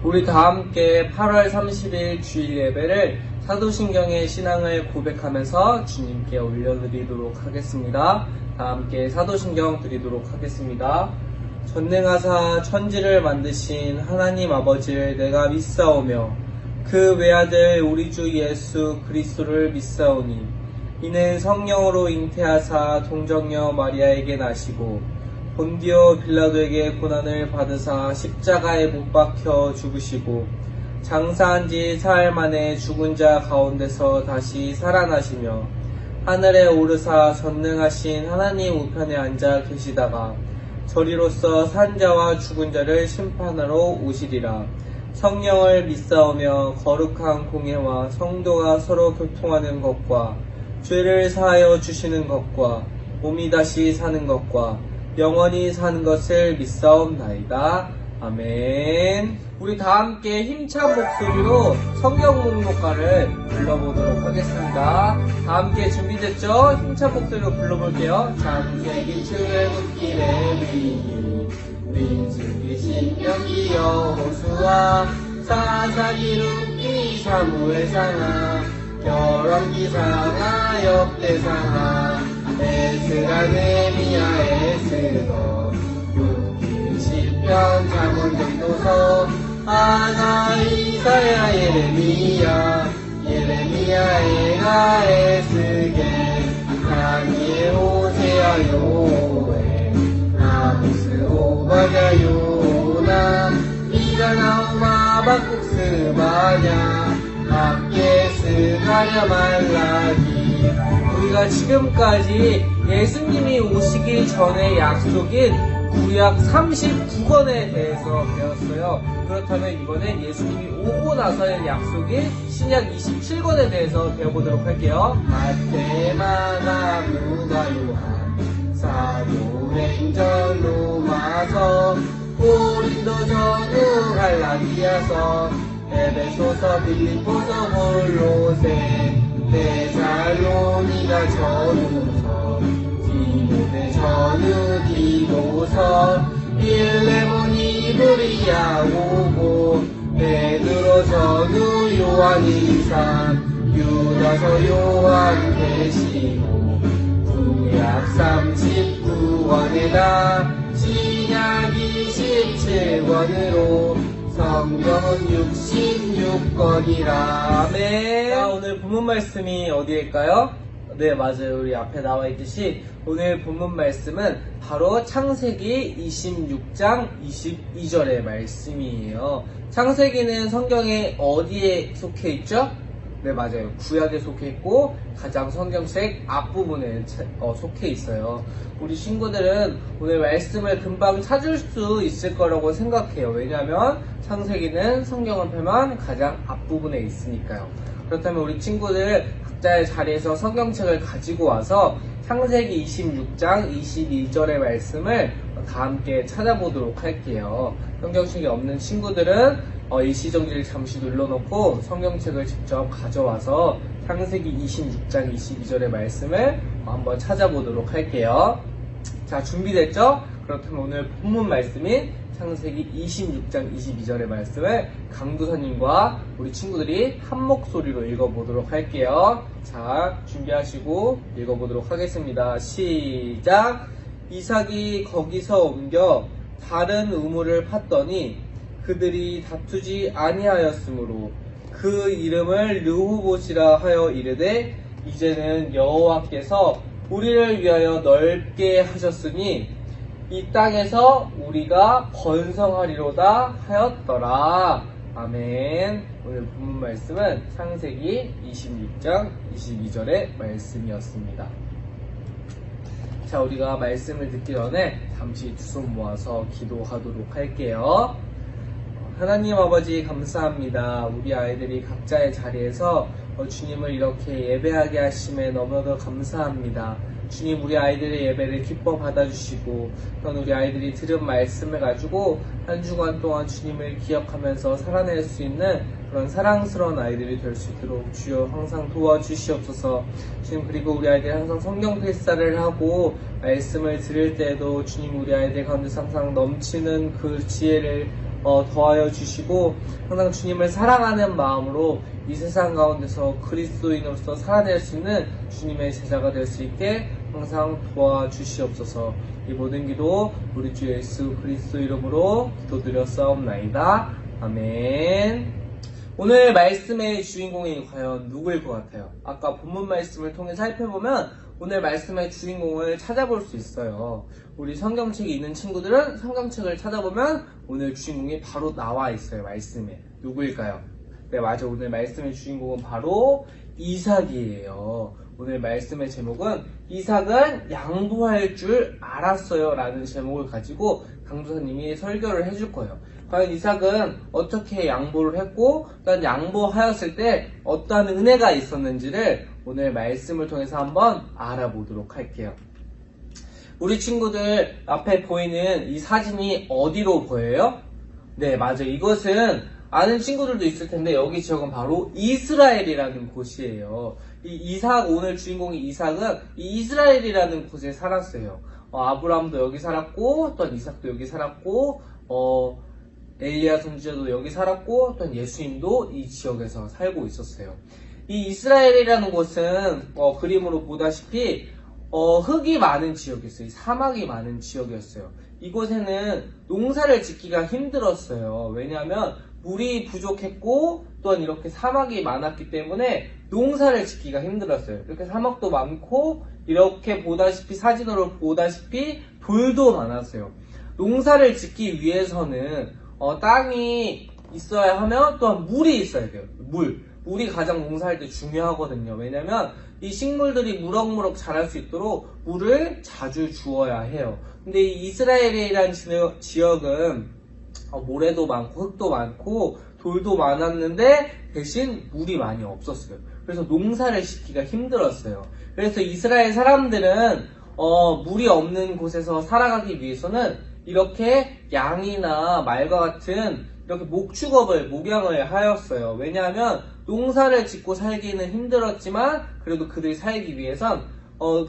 우리 다 함께 8월 30일 주일 예배를 사도신경의 신앙을 고백하면서 주님께 올려드리도록 하겠습니다. 다 함께 사도신경 드리도록 하겠습니다. 전능하사 천지를 만드신 하나님 아버지를 내가 믿사오며 그 외아들 우리 주 예수 그리스도를 믿사오니 이는 성령으로 잉태하사 동정녀 마리아에게 나시고 본디오 빌라도에게 고난을 받으사 십자가에 못 박혀 죽으시고 장사한 지 사흘 만에 죽은 자 가운데서 다시 살아나시며 하늘에 오르사 전능하신 하나님 우편에 앉아 계시다가 저리로서 산 자와 죽은 자를 심판하러 오시리라. 성령을 믿사오며 거룩한 공예와 성도가 서로 교통하는 것과 죄를 사하여 주시는 것과 몸이 다시 사는 것과 영원히 사는 것을 믿사옵나이다. 아멘. 우리 다 함께 힘찬 목소리로 성경 목록가를 불러보도록 하겠습니다. 다 함께 준비됐죠? 힘찬 목소리로 불러볼게요. 창세기 출애굽기의 민수기 신명기 여호수아 사사기 룻기 사무엘상하 열왕기상하 역대상하 에스라 느헤미야 에스더 욥기 시편 잠언전도서 하나 이사야 예레미야 에가 에스겔 다니엘 호세아 요엘 아모스 오바댜 요나 미가 나움 하박국 스바냐 학개 스가랴 말라기. 우리가 지금까지 예수님이 오시기 전에 약속인 구약 39권에 대해서 배웠어요. 그렇다면 이번엔 예수님이 오고 나서의 약속인 신약 27권에 대해서 배워보도록 할게요. 마태, 마가, 누가, 요한, 사도행전, 로마서, 고린도전후, 갈라디아서, 에베소서, 빌립보서, 골로새, 데살로니가 전후서, 디모데 전후디도서, 빌레몬 이브리야 오고, 베드로 전후 요한 일상, 유다서 요한 계시고, 구약 39권에다 신약 27권으로 성경은 66권이라. 아멘. 자, 오늘 본문 말씀이 어디일까요? 네, 맞아요. 우리 앞에 나와 있듯이 오늘 본문 말씀은 바로 창세기 26장 22절의 말씀이에요. 창세기는 성경에 어디에 속해 있죠? 네, 맞아요. 구약에 속해 있고 가장 성경책 앞부분에 속해 있어요. 우리 친구들은 오늘 말씀을 금방 찾을 수 있을 거라고 생각해요. 왜냐하면 창세기는 성경을 펴면 가장 앞부분에 있으니까요. 그렇다면 우리 친구들 각자의 자리에서 성경책을 가지고 와서 창세기 26장 22절의 말씀을 다 함께 찾아보도록 할게요. 성경책이 없는 친구들은 일시정지를 잠시 눌러놓고 성경책을 직접 가져와서 창세기 26장 22절의 말씀을 한번 찾아보도록 할게요. 자, 준비됐죠? 그렇다면 오늘 본문 말씀인 창세기 26장 22절의 말씀을 강도사님과 우리 친구들이 한 목소리로 읽어보도록 할게요. 자, 준비하시고 읽어보도록 하겠습니다. 시작! 이삭이 거기서 옮겨 다른 우물을 팠더니 그들이 다투지 아니하였으므로 그 이름을 르호봇이라 하여 이르되 이제는 여호와께서 우리를 위하여 넓게 하셨으니 이 땅에서 우리가 번성하리로다 하였더라. 아멘. 오늘 본문 말씀은 창세기 26장 22절의 말씀이었습니다. 자, 우리가 말씀을 듣기 전에 잠시 두 손 모아서 기도하도록 할게요. 하나님 아버지 감사합니다. 우리 아이들이 각자의 자리에서 주님을 이렇게 예배하게 하심에 너무나도 감사합니다. 주님, 우리 아이들의 예배를 기뻐 받아주시고 또 우리 아이들이 들은 말씀을 가지고 한 주간 동안 주님을 기억하면서 살아낼 수 있는 그런 사랑스러운 아이들이 될 수 있도록 주여 항상 도와주시옵소서. 주님, 그리고 우리 아이들이 항상 성경 필사를 하고 말씀을 들을 때에도 주님 우리 아이들 가운데 항상 넘치는 그 지혜를 더하여 주시고 항상 주님을 사랑하는 마음으로 이 세상 가운데서 그리스도인으로서 살아낼 수 있는 주님의 제자가 될 수 있게 항상 도와주시옵소서. 이 모든 기도 우리 주 예수 그리스도 이름으로 기도드렸사옵나이다. 아멘. 오늘 말씀의 주인공이 과연 누구일 것 같아요? 아까 본문 말씀을 통해 살펴보면 오늘 말씀의 주인공을 찾아볼 수 있어요. 우리 성경책이 있는 친구들은 성경책을 찾아보면 오늘 주인공이 바로 나와 있어요. 말씀에. 누구일까요? 네, 맞아. 오늘 말씀의 주인공은 바로 이삭이에요. 오늘 말씀의 제목은 이삭은 양보할 줄 알았어요 라는 제목을 가지고 강도사님이 설교를 해줄 거예요. 과연 이삭은 어떻게 양보를 했고 또한 양보하였을 때 어떠한 은혜가 있었는지를 오늘 말씀을 통해서 한번 알아보도록 할게요. 우리 친구들 앞에 보이는 이 사진이 어디로 보여요? 네, 맞아요. 이것은 아는 친구들도 있을 텐데 여기 지역은 바로 이스라엘이라는 곳이에요. 이 이삭, 오늘 주인공이 이삭은 이 이스라엘이라는 곳에 살았어요. 아브라함도 여기 살았고 또한 이삭도 여기 살았고 엘리야 선지자도 여기 살았고 또한 예수님도 이 지역에서 살고 있었어요. 이 이스라엘이라는 곳은 그림으로 보다시피 흙이 많은 지역이었어요. 사막이 많은 지역이었어요. 이곳에는 농사를 짓기가 힘들었어요. 왜냐하면 물이 부족했고 또한 이렇게 사막이 많았기 때문에 농사를 짓기가 힘들었어요. 이렇게 사막도 많고 이렇게 보다시피 사진으로 보다시피 돌도 많았어요. 농사를 짓기 위해서는 땅이 있어야 하면 또한 물이 있어야 돼요. 물이 가장 농사할 때 중요하거든요. 왜냐면 이 식물들이 무럭무럭 자랄 수 있도록 물을 자주 주어야 해요. 근데 이 이스라엘이라는 지역은 모래도 많고 흙도 많고 돌도 많았는데 대신 물이 많이 없었어요. 그래서 농사를 짓기가 힘들었어요. 그래서 이스라엘 사람들은 물이 없는 곳에서 살아가기 위해서는 이렇게 양이나 말과 같은 이렇게 목양을 하였어요. 왜냐하면 농사를 짓고 살기는 힘들었지만 그래도 그들이 살기 위해선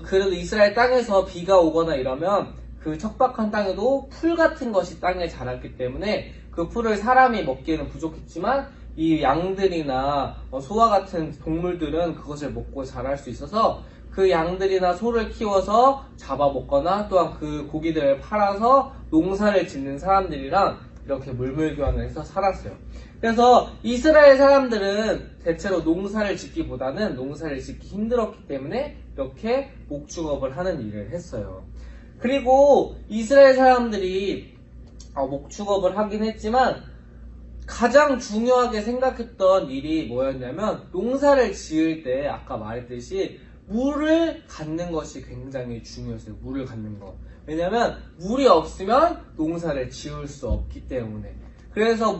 그래도 이스라엘 땅에서 비가 오거나 이러면 그 척박한 땅에도 풀 같은 것이 땅에 자랐기 때문에 그 풀을 사람이 먹기에는 부족했지만 이 양들이나 소와 같은 동물들은 그것을 먹고 자랄 수 있어서 그 양들이나 소를 키워서 잡아먹거나 또한 그 고기들을 팔아서 농사를 짓는 사람들이랑 이렇게 물물교환을 해서 살았어요. 그래서 이스라엘 사람들은 대체로 농사를 짓기보다는 농사를 짓기 힘들었기 때문에 이렇게 목축업을 하는 일을 했어요. 그리고 이스라엘 사람들이 목축업을 하긴 했지만 가장 중요하게 생각했던 일이 뭐였냐면 농사를 지을 때 아까 말했듯이 물을 갖는 것이 굉장히 중요했어요. 물을 갖는 것. 왜냐면 물이 없으면 농사를 지을 수 없기 때문에. 그래서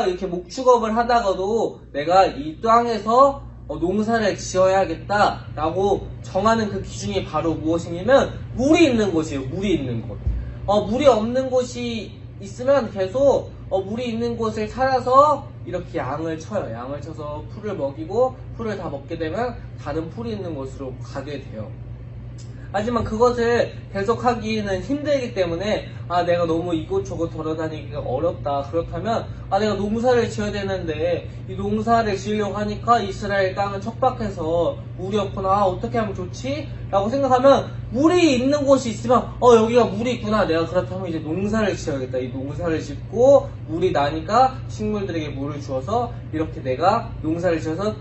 이렇게 목축업을 하다가도 내가 이 땅에서 농사를 지어야겠다라고 정하는 그 기준이 바로 무엇이냐면 물이 있는 곳이에요. 물이 있는 곳. 물이 없는 곳이 있으면 계속 물이 있는 곳을 찾아서 이렇게 양을 쳐요. 양을 쳐서 풀을 먹이고 풀을 다 먹게 되면 다른 풀이 있는 곳으로 가게 돼요. 하지만 그것을 계속하기는 힘들기 때문에 내가 너무 이곳저곳 돌아다니기가 어렵다. 그렇다면 내가 농사를 지어야 되는데 이 농사를 지으려고 하니까 이스라엘 땅은 척박해서 물이 없구나. 어떻게 하면 좋지? 라고 생각하면 물이 있는 곳이 있으면 여기가 물이 있구나. 내가 그렇다면 이제 농사를 지어야겠다. 이 농사를 짓고 물이 나니까 식물들에게 물을 주어서 이렇게 내가 농사를 지어서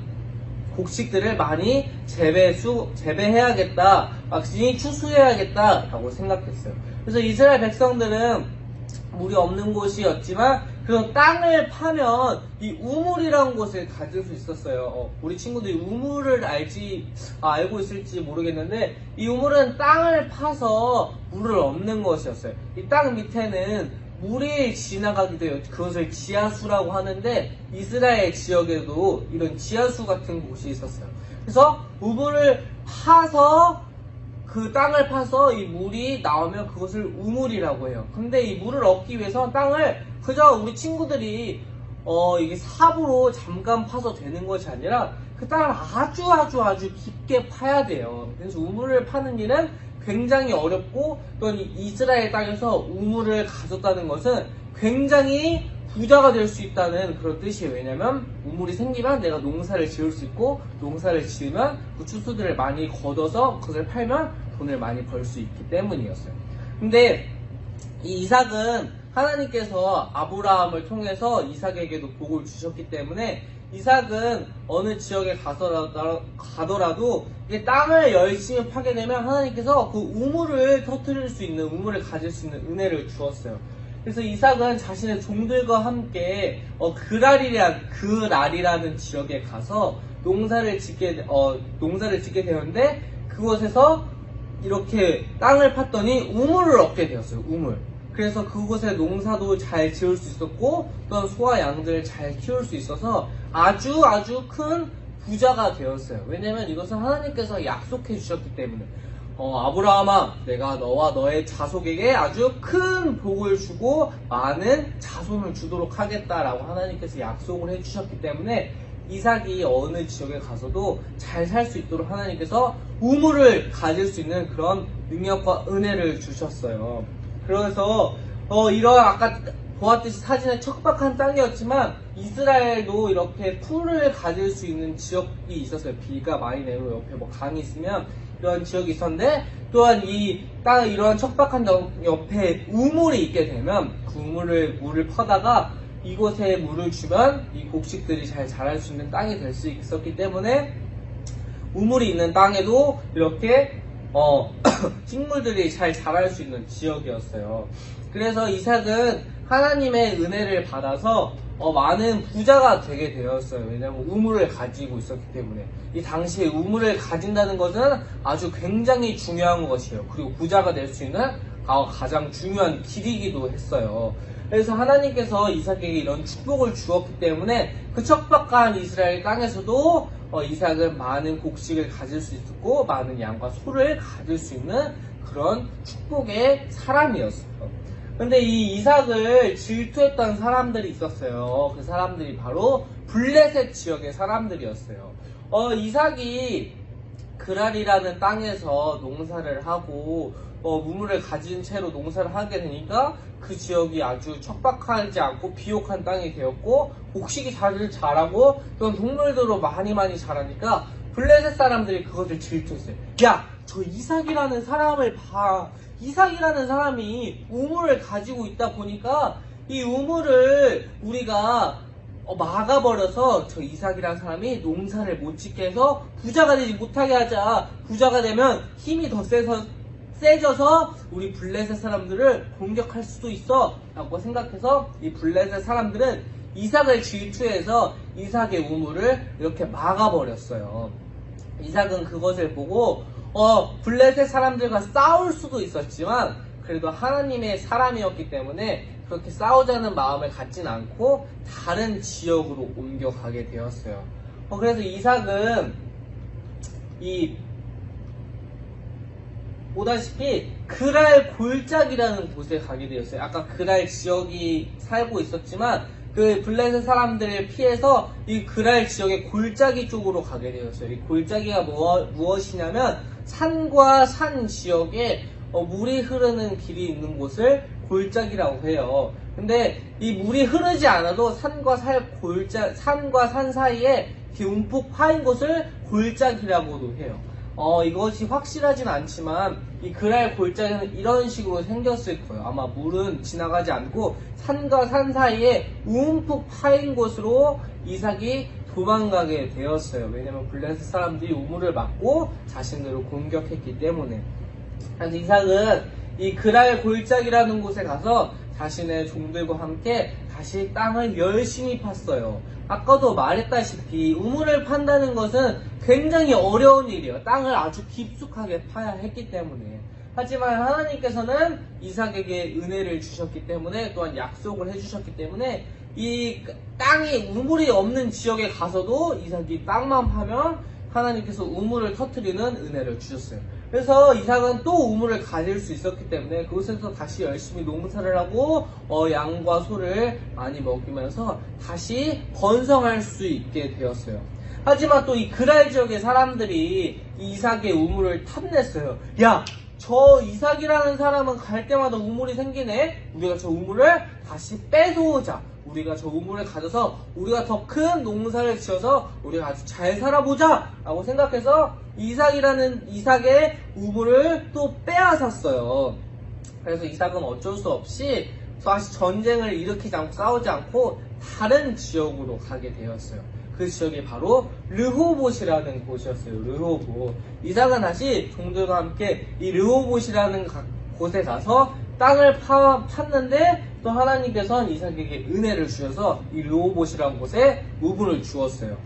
곡식들을 많이 재배해야겠다, 많이 추수해야겠다라고 생각했어요. 그래서 이스라엘 백성들은 물이 없는 곳이었지만 그런 땅을 파면 이 우물이라는 곳을 가질 수 있었어요. 우리 친구들이 우물을 알고 있을지 모르겠는데 이 우물은 땅을 파서 물을 얻는 것이었어요. 이 땅 밑에는 물이 지나가기도 해요. 그것을 지하수라고 하는데 이스라엘 지역에도 이런 지하수 같은 곳이 있었어요. 그래서 우물을 파서 그 땅을 파서 이 물이 나오면 그것을 우물이라고 해요. 근데 이 물을 얻기 위해서 땅을 그저 우리 친구들이 이게 삽으로 잠깐 파서 되는 것이 아니라 그 땅을 아주 깊게 파야 돼요. 그래서 우물을 파는 일은 굉장히 어렵고 또 이스라엘 땅에서 우물을 가졌다는 것은 굉장히 부자가 될 수 있다는 그런 뜻이에요. 왜냐면 우물이 생기면 내가 농사를 지을 수 있고, 농사를 지으면 그 추수들을 많이 걷어서 그것을 팔면 돈을 많이 벌 수 있기 때문이었어요. 근데 이 이삭은 하나님께서 아브라함을 통해서 이삭에게도 복을 주셨기 때문에 이삭은 어느 지역에 가더라도 이 땅을 열심히 파게 되면 하나님께서 그 우물을 터뜨릴 수 있는, 우물을 가질 수 있는 은혜를 주었어요. 그래서 이삭은 자신의 종들과 함께 그랄이라는 지역에 가서 농사를 짓게 되었는데, 그곳에서 이렇게 땅을 팠더니 우물을 얻게 되었어요. 우물. 그래서 그곳에 농사도 잘 지을 수 있었고, 또한 소와 양들을 잘 키울 수 있어서 아주 큰 부자가 되었어요. 왜냐면 이것은 하나님께서 약속해 주셨기 때문에. 아브라함아, 내가 너와 너의 자손에게 아주 큰 복을 주고 많은 자손을 주도록 하겠다라고 하나님께서 약속을 해주셨기 때문에 이삭이 어느 지역에 가서도 잘 살 수 있도록 하나님께서 우물을 가질 수 있는 그런 능력과 은혜를 주셨어요. 그래서 이런 아까 보았듯이 사진에 척박한 땅이었지만 이스라엘도 이렇게 풀을 가질 수 있는 지역이 있었어요. 비가 많이 내고 옆에 강이 있으면 이런 지역이 있었는데, 또한 이 땅 이러한 척박한 옆에 우물이 있게 되면 그 물을 퍼다가 이곳에 물을 주면 이 곡식들이 잘 자랄 수 있는 땅이 될 수 있었기 때문에 우물이 있는 땅에도 이렇게 식물들이 잘 자랄 수 있는 지역이었어요. 그래서 이삭은 하나님의 은혜를 받아서 많은 부자가 되게 되었어요. 왜냐하면 우물을 가지고 있었기 때문에. 이 당시에 우물을 가진다는 것은 아주 굉장히 중요한 것이에요. 그리고 부자가 될 수 있는 가장 중요한 길이기도 했어요. 그래서 하나님께서 이삭에게 이런 축복을 주었기 때문에 그 척박한 이스라엘 땅에서도 이삭은 많은 곡식을 가질 수 있었고 많은 양과 소를 가질 수 있는 그런 축복의 사람이었어요. 근데 이 이삭을 질투했던 사람들이 있었어요. 그 사람들이 바로 블레셋 지역의 사람들이었어요. 이삭이 그랄이라는 땅에서 농사를 하고 우물을 가진 채로 농사를 하게 되니까 그 지역이 아주 척박하지 않고 비옥한 땅이 되었고 곡식이 잘 자라고 또 동물들도 많이 자라니까 블레셋 사람들이 그것을 질투했어요. 야, 저 이삭이라는 사람을 봐. 이삭이라는 사람이 우물을 가지고 있다 보니까 이 우물을 우리가 막아버려서 저 이삭이라는 사람이 농사를 못 짓게 해서 부자가 되지 못하게 하자. 부자가 되면 힘이 더 세져서 우리 블레셋 사람들을 공격할 수도 있어 라고 생각해서 이 블레셋 사람들은 이삭을 질투해서 이삭의 우물을 이렇게 막아버렸어요. 이삭은 그것을 보고 블레셋 사람들과 싸울 수도 있었지만 그래도 하나님의 사람이었기 때문에 그렇게 싸우자는 마음을 갖진 않고 다른 지역으로 옮겨가게 되었어요. 그래서 이삭은 보다시피 그랄 골짜기라는 곳에 가게 되었어요. 아까 그랄 지역이 살고 있었지만 그 블레셋 사람들을 피해서 이 그랄 지역의 골짜기 쪽으로 가게 되었어요. 이 골짜기가 무엇이냐면 산과 산 지역에 물이 흐르는 길이 있는 곳을 골짜기라고 해요. 근데 이 물이 흐르지 않아도 산과 산 사이에 움푹 파인 곳을 골짜기라고도 해요. 이것이 확실하진 않지만 이 그랄 골짜기는 이런 식으로 생겼을 거예요. 아마 물은 지나가지 않고 산과 산 사이에 움푹 파인 곳으로 이삭이 도망가게 되었어요. 왜냐면 블레셋 사람들이 우물을 막고 자신들을 공격했기 때문에. 그래서 이삭은 이 그랄 골짜기라는 곳에 가서 자신의 종들과 함께 다시 땅을 열심히 팠어요. 아까도 말했다시피 우물을 판다는 것은 굉장히 어려운 일이에요. 땅을 아주 깊숙하게 파야 했기 때문에. 하지만 하나님께서는 이삭에게 은혜를 주셨기 때문에 또한 약속을 해주셨기 때문에 이 땅이 우물이 없는 지역에 가서도 이삭이 땅만 파면 하나님께서 우물을 터뜨리는 은혜를 주셨어요. 그래서 이삭은 또 우물을 가질 수 있었기 때문에 그곳에서 다시 열심히 농사를 하고 양과 소를 많이 먹이면서 다시 번성할 수 있게 되었어요. 하지만 또 이 그랄 지역의 사람들이 이 이삭의 우물을 탐냈어요. 야, 저 이삭이라는 사람은 갈 때마다 우물이 생기네. 우리가 저 우물을 다시 뺏어오자. 우리가 저 우물을 가져서 우리가 더 큰 농사를 지어서 우리가 아주 잘 살아보자 라고 생각해서 이삭의 우물을 또 빼앗았어요. 그래서 이삭은 어쩔 수 없이 다시 전쟁을 일으키지 않고 싸우지 않고 다른 지역으로 가게 되었어요. 그 지역이 바로 르호봇이라는 곳이었어요. 르호봇. 이삭은 다시 종들과 함께 이 르호봇이라는 곳에 가서 땅을 팠는데 또 하나님께서는 이삭에게 은혜를 주셔서 이 르호봇이라는 곳에 우물을 주었어요.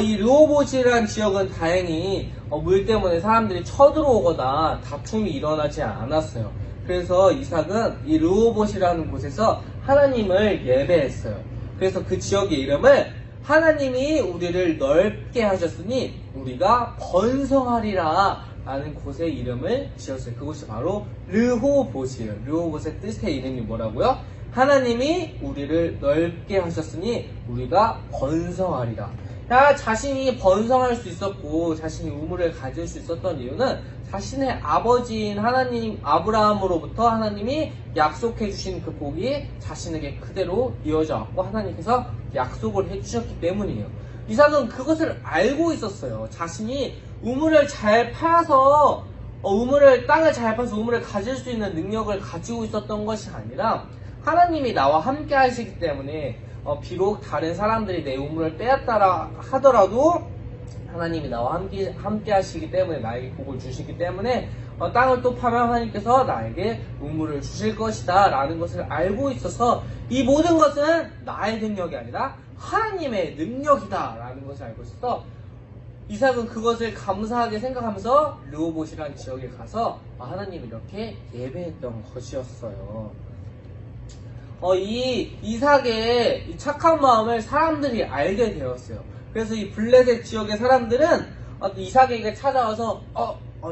이 르호봇이라는 지역은 다행히 물 때문에 사람들이 쳐들어오거나 다툼이 일어나지 않았어요. 그래서 이삭은 이 르호봇이라는 곳에서 하나님을 예배했어요. 그래서 그 지역의 이름을 하나님이 우리를 넓게 하셨으니 우리가 번성하리라 라는 곳의 이름을 지었어요. 그곳이 바로 르호봇이에요. 르호봇의 뜻의 이름이 뭐라고요? 하나님이 우리를 넓게 하셨으니 우리가 번성하리라. 자신이 번성할 수 있었고 자신이 우물을 가질 수 있었던 이유는 자신의 아버지인 하나님 아브라함으로부터 하나님이 약속해 주신 그 복이 자신에게 그대로 이어져 왔고 하나님께서 약속을 해주셨기 때문이에요. 이삭은 그것을 알고 있었어요. 자신이 우물을 잘 파서 땅을 잘 파서 우물을 가질 수 있는 능력을 가지고 있었던 것이 아니라 하나님이 나와 함께 하시기 때문에 비록 다른 사람들이 내 우물을 빼앗다라 하더라도 하나님이 나와 함께 하시기 때문에 나에게 복을 주시기 때문에 땅을 또 파면 하나님께서 나에게 우물을 주실 것이다 라는 것을 알고 있어서 이 모든 것은 나의 능력이 아니라 하나님의 능력이다 라는 것을 알고 있어서 이삭은 그것을 감사하게 생각하면서 르호봇이라는 지역에 가서 하나님을 이렇게 예배했던 것이었어요. 이 이삭의 이 착한 마음을 사람들이 알게 되었어요. 그래서 이 블레셋 지역의 사람들은 이삭에게 찾아와서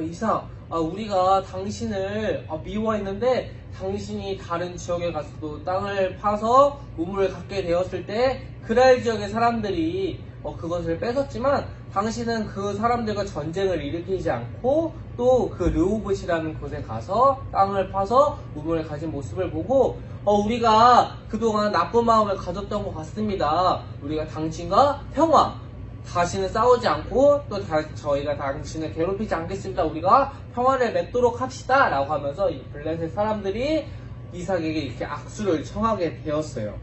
이삭, 우리가 당신을 미워했는데 당신이 다른 지역에 가서도 땅을 파서 우물을 갖게 되었을 때 그랄 지역의 사람들이 그것을 뺏었지만 당신은 그 사람들과 전쟁을 일으키지 않고 또 그 르호봇이라는 곳에 가서 땅을 파서 우물을 가진 모습을 보고 우리가 그동안 나쁜 마음을 가졌던 것 같습니다. 우리가 당신과 평화, 다시는 싸우지 않고 또 저희가 당신을 괴롭히지 않겠습니다. 우리가 평화를 맺도록 합시다 라고 하면서 이 블레셋 사람들이 이삭에게 이렇게 악수를 청하게 되었어요.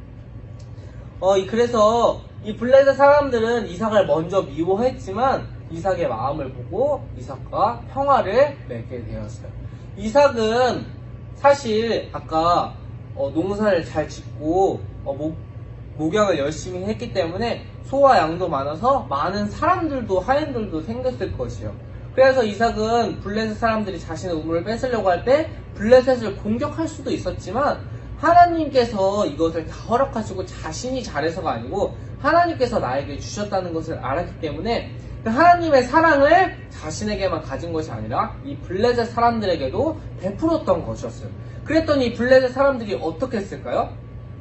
그래서 이 블레셋 사람들은 이삭을 먼저 미워했지만 이삭의 마음을 보고 이삭과 평화를 맺게 되었어요. 이삭은 사실 아까 농사를 잘 짓고 목양을 열심히 했기 때문에 소와 양도 많아서 많은 사람들도 하인들도 생겼을 것이요. 그래서 이삭은 블레셋 사람들이 자신의 우물을 뺏으려고 할 때 블레셋을 공격할 수도 있었지만 하나님께서 이것을 다 허락하시고 자신이 잘해서가 아니고 하나님께서 나에게 주셨다는 것을 알았기 때문에 하나님의 사랑을 자신에게만 가진 것이 아니라 이 블레셋 사람들에게도 베풀었던 것이었어요. 그랬더니 블레셋 사람들이 어떻게 했을까요?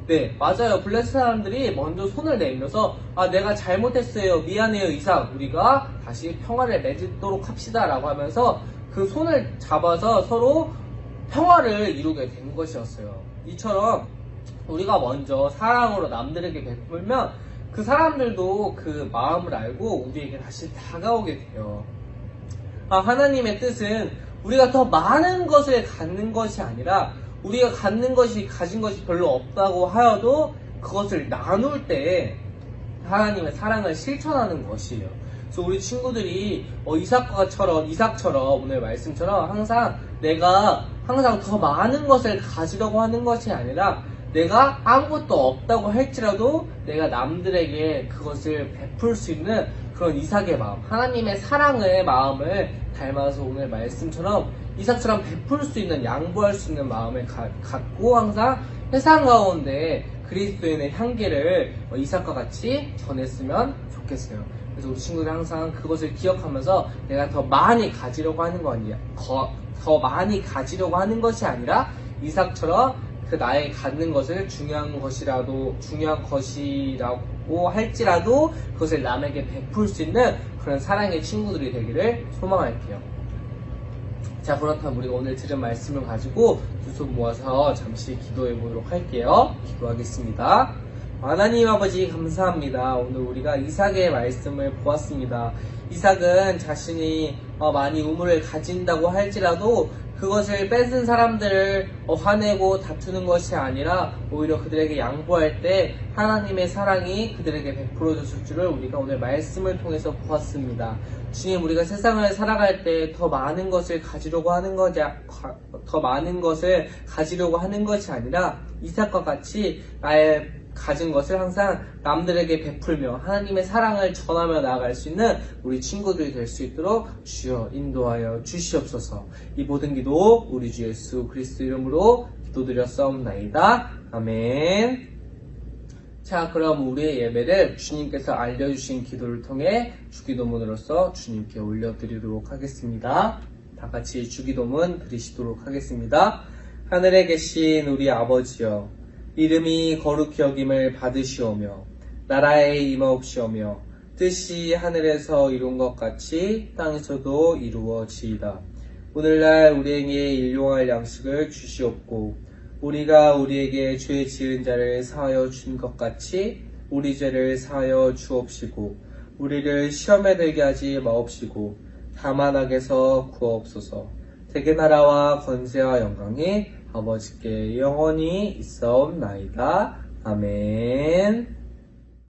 네, 맞아요. 블레셋 사람들이 먼저 손을 내밀어서 내가 잘못했어요. 미안해요 이삭. 우리가 다시 평화를 맺도록 합시다 라고 하면서 그 손을 잡아서 서로 평화를 이루게 된 것이었어요. 이처럼 우리가 먼저 사랑으로 남들에게 베풀면 그 사람들도 그 마음을 알고 우리에게 다시 다가오게 돼요. 하나님의 뜻은 우리가 더 많은 것을 갖는 것이 아니라 우리가 가진 것이 별로 없다고 하여도 그것을 나눌 때 하나님의 사랑을 실천하는 것이에요. 그래서 우리 친구들이 이삭처럼 오늘 말씀처럼 내가 항상 더 많은 것을 가지려고 하는 것이 아니라 내가 아무것도 없다고 할지라도 내가 남들에게 그것을 베풀 수 있는 그런 이삭의 마음, 하나님의 사랑의 마음을 닮아서 오늘 말씀처럼 이삭처럼 베풀 수 있는, 양보할 수 있는 마음을 갖고 항상 세상 가운데 그리스도인의 향기를 이삭과 같이 전했으면 좋겠어요. 그래서 우리 친구들 항상 그것을 기억하면서 내가 더 많이 가지려고 하는 거 아니야. 더 많이 가지려고 하는 것이 아니라 이삭처럼 그 나의 갖는 것을 중요한 것이라고 할지라도 그것을 남에게 베풀 수 있는 그런 사랑의 친구들이 되기를 소망할게요. 자, 그렇다면 우리가 오늘 들은 말씀을 가지고 두 손 모아서 잠시 기도해 보도록 할게요. 기도하겠습니다. 하나님 아버지 감사합니다. 오늘 우리가 이삭의 말씀을 보았습니다. 이삭은 자신이 많이 우물을 가진다고 할지라도 그것을 뺏은 사람들을 화내고 다투는 것이 아니라 오히려 그들에게 양보할 때 하나님의 사랑이 그들에게 베풀어졌을 줄을 우리가 오늘 말씀을 통해서 보았습니다. 주님, 우리가 세상을 살아갈 때 더 많은 것을 가지려고 하는 것이 아니라 이삭과 같이 나의 가진 것을 항상 남들에게 베풀며 하나님의 사랑을 전하며 나아갈 수 있는 우리 친구들이 될 수 있도록 주여 인도하여 주시옵소서. 이 모든 기도 우리 주 예수 그리스도 이름으로 기도드렸사옵나이다. 아멘. 자, 그럼 우리의 예배를 주님께서 알려주신 기도를 통해 주기도문으로서 주님께 올려드리도록 하겠습니다. 다 같이 주기도문 드리시도록 하겠습니다. 하늘에 계신 우리 아버지여, 이름이 거룩히 여김을 받으시오며 나라에 임하옵시오며 뜻이 하늘에서 이룬 것 같이 땅에서도 이루어지이다. 오늘날 우리에게 일용할 양식을 주시옵고 우리가 우리에게 죄 지은 자를 사하여 준 것 같이 우리 죄를 사하여 주옵시고 우리를 시험에 들게 하지 마옵시고 다만 악에서 구하옵소서. 대개 나라와 권세와 영광이 아버지께 영원히 있사옵나이다. 아멘.